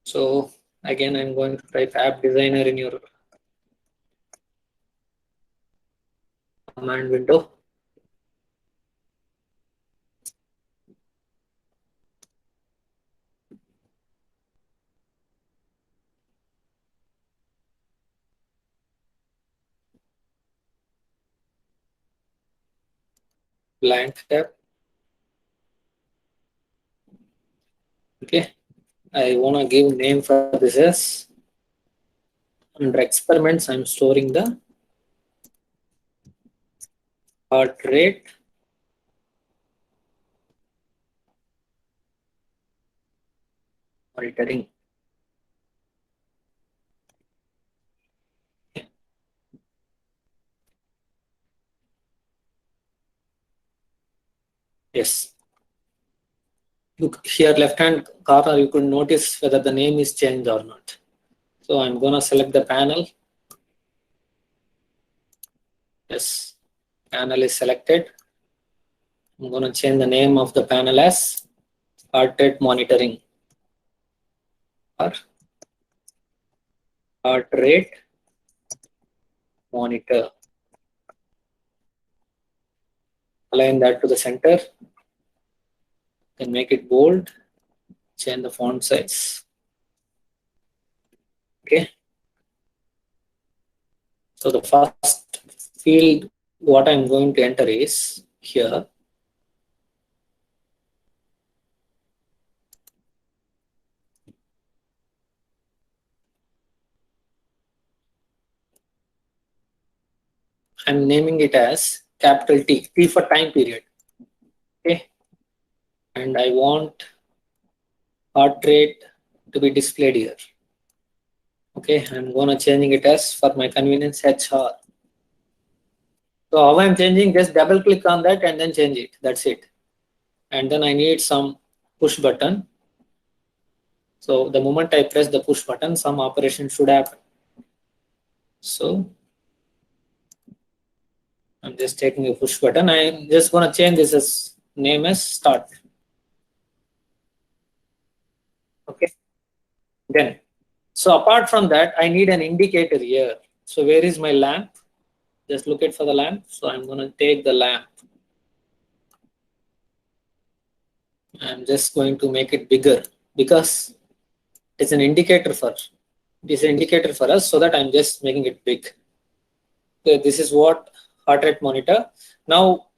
So again, I'm going to type app designer in your command window. Blank tab. Okay, I want to give name for this as under experiments. I'm storing the heart rate monitoring. Yes. Look here, left hand corner, you could notice whether the name is changed or not. So I'm going to select the panel. Yes, panel is selected. I'm going to change the name of the panel as heart rate monitoring or heart rate monitor. Align that to the center. Then make it bold. Change the font size. Okay. So the first field, what I'm going to enter is here. I'm naming it as capital T, T for time period. Okay. And I want heart rate to be displayed here. Okay, I'm gonna changing it as for my convenience HR. So how I'm changing, just double click on that and then change it. That's it. And then I need some push button. So the moment I press the push button, some operation should happen. So I'm just taking a push button. I'm just gonna change this as name as start. Okay. Then, so apart from that, I need an indicator here. So where is my lamp? Just look it for the lamp. So I'm gonna take the lamp. I'm just going to make it bigger because it's an indicator for us, so that I'm just making it big. So this is what heart rate monitor. Now